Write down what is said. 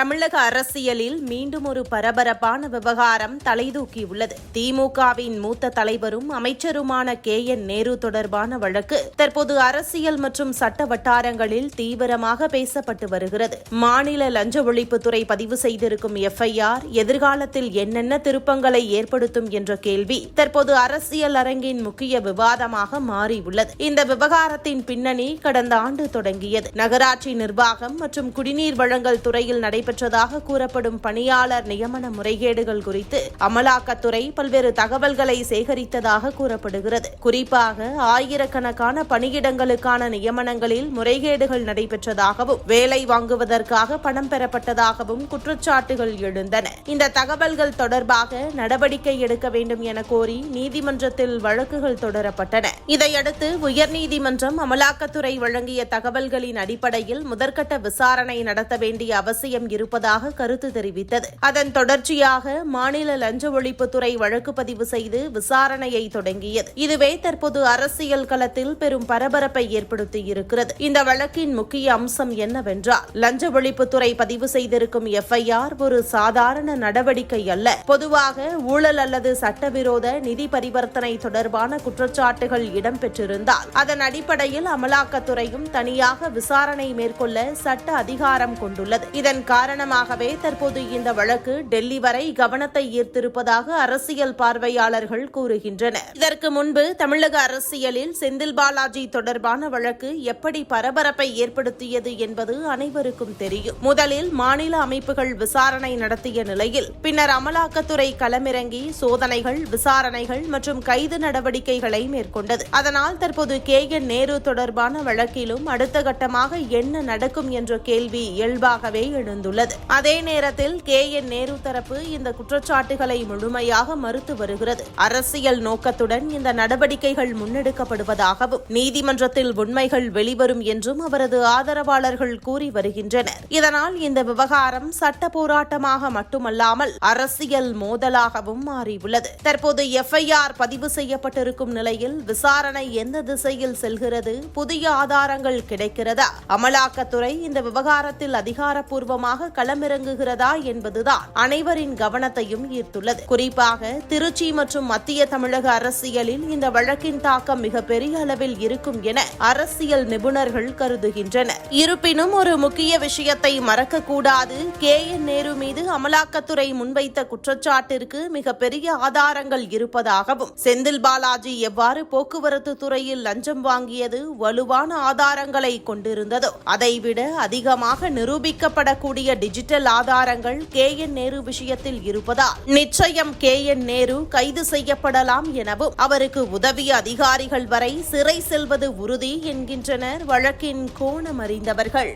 தமிழக அரசியலில் மீண்டும் ஒரு பரபரப்பான விவகாரம் தலைதூக்கியுள்ளது. திமுகவின் மூத்த தலைவரும் அமைச்சருமான KN நேரு தொடர்பான வழக்கு தற்போது அரசியல் மற்றும் சட்ட வட்டாரங்களில் தீவிரமாக பேசப்பட்டு வருகிறது. மாநில லஞ்ச ஒழிப்புத்துறை பதிவு செய்திருக்கும் FIR எதிர்காலத்தில் என்னென்ன திருப்பங்களை ஏற்படுத்தும் என்ற கேள்வி தற்போது அரசியல் அரங்கின் முக்கிய விவாதமாக மாறியுள்ளது. இந்த விவகாரத்தின் பின்னணி கடந்த ஆண்டு தொடங்கியது. நகராட்சி நிர்வாகம் மற்றும் குடிநீர் வழங்கல் துறையில் நடைபெற்றதாக கூறப்படும் பணியாளர் நியமன முறைகேடுகள் குறித்து அமலாக்கத்துறை பல்வேறு தகவல்களை சேகரித்ததாக கூறப்படுகிறது. குறிப்பாக ஆயிரக்கணக்கான பணியிடங்களுக்கான நியமனங்களில் முறைகேடுகள் நடைபெற்றதாகவும் வேலை வாங்குவதற்காக பணம் பெறப்பட்டதாகவும் குற்றச்சாட்டுகள் எழுந்தன. இந்த தகவல்கள் தொடர்பாக நடவடிக்கை எடுக்க வேண்டும் என கோரி நீதிமன்றத்தில் வழக்குகள் தொடரப்பட்டன. இதையடுத்து உயர்நீதிமன்றம் அமலாக்கத்துறை வழங்கிய தகவல்களின் அடிப்படையில் முதற்கட்ட விசாரணை நடத்த வேண்டிய அவசியம் இருப்பதாக கருத்து தெரிவித்தது. அதன் தொடர்ச்சியாக மாநில லஞ்ச ஒழிப்புத்துறை வழக்கு பதிவு செய்து விசாரணையை தொடங்கியது. இதுவே தற்போது அரசியல் களத்தில் பெரும் பரபரப்பை ஏற்படுத்தியிருக்கிறது. இந்த வழக்கின் முக்கிய அம்சம் என்னவென்றால், லஞ்ச ஒழிப்புத்துறை பதிவு செய்திருக்கும் FIR ஒரு சாதாரண நடவடிக்கை அல்ல. பொதுவாக ஊழல் அல்லது சட்டவிரோத நிதி பரிவர்த்தனை தொடர்பான குற்றச்சாட்டுகள் இடம்பெற்றிருந்தால் அதன் அடிப்படையில் அமலாக்கத்துறையும் தனியாக விசாரணை மேற்கொள்ள சட்ட அதிகாரம் கொண்டுள்ளது. இதன் காரணமாகவே தற்போது இந்த வழக்கு டெல்லி வரை கவனத்தை ஈர்த்திருப்பதாக அரசியல் பார்வையாளர்கள் கூறுகின்றனர். இதற்கு முன்பு தமிழக அரசியலில் செந்தில் பாலாஜி தொடர்பான வழக்கு எப்படி பரபரப்பை ஏற்படுத்தியது என்பது அனைவருக்கும் தெரியும். முதலில் மாநில அமைப்புகள் விசாரணை நடத்திய நிலையில் பின்னர் அமலாக்கத்துறை களமிறங்கி சோதனைகள், விசாரணைகள் மற்றும் கைது நடவடிக்கைகளை மேற்கொண்டது. அதனால் தற்போது KN நேரு தொடர்பான வழக்கிலும் அடுத்த கட்டமாக என்ன நடக்கும் என்ற கேள்வி இயல்பாகவே எழுந்துள்ளது. அதே நேரத்தில் KN நேரு தரப்பு இந்த குற்றச்சாட்டுகளை முழுமையாக மறுத்து வருகிறது. அரசியல் நோக்கத்துடன் இந்த நடவடிக்கைகள் முன்னெடுக்கப்படுவதாகவும் நீதிமன்றத்தில் உண்மைகள் வெளிவரும் என்றும் அவரது ஆதரவாளர்கள் கூறி வருகின்றனர். இதனால் இந்த விவகாரம் சட்ட போராட்டமாக மட்டுமல்லாமல் அரசியல் மோதலாகவும் மாறியுள்ளது. தற்போது FIR பதிவு செய்யப்பட்டிருக்கும் நிலையில் விசாரணை எந்த திசையில் செல்கிறது? புதிய ஆதாரங்கள் கிடைக்கிறதா? அமலாக்கத்துறை இந்த விவகாரத்தில் அதிகாரப்பூர்வமாக களமிறங்குகிறதா என்பதுதான் அனைவரின் கவனத்தையும் ஈர்த்துள்ளது. குறிப்பாக திருச்சி மற்றும் மத்திய தமிழக அரசியலில் இந்த வழக்கின் தாக்கம் மிகப்பெரிய அளவில் இருக்கும் என அரசியல் நிபுணர்கள் கருதுகின்றனர். இருப்பினும் ஒரு முக்கிய விஷயத்தை மறக்கக்கூடாது. KN நேரு மீது அமலாக்கத்துறை முன்வைத்த குற்றச்சாட்டிற்கு மிகப்பெரிய ஆதாரங்கள் இருப்பதாகவும், செந்தில் பாலாஜி எவ்வாறு போக்குவரத்து துறையில் லஞ்சம் வாங்கியது வலுவான ஆதாரங்களை கொண்டிருந்ததோ அதைவிட அதிகமாக நிரூபிக்கப்படக்கூடிய டிஜிட்டல் ஆதாரங்கள் KN நேரு விஷயத்தில் இருப்பதால் நிச்சயம் KN நேரு கைது செய்யப்படலாம் எனவும் அவருக்கு உதவிய அதிகாரிகள் வரை சிறை செல்வது உறுதி என்கின்றனர் வழக்கின் கோணம் அறிந்தவர்கள்.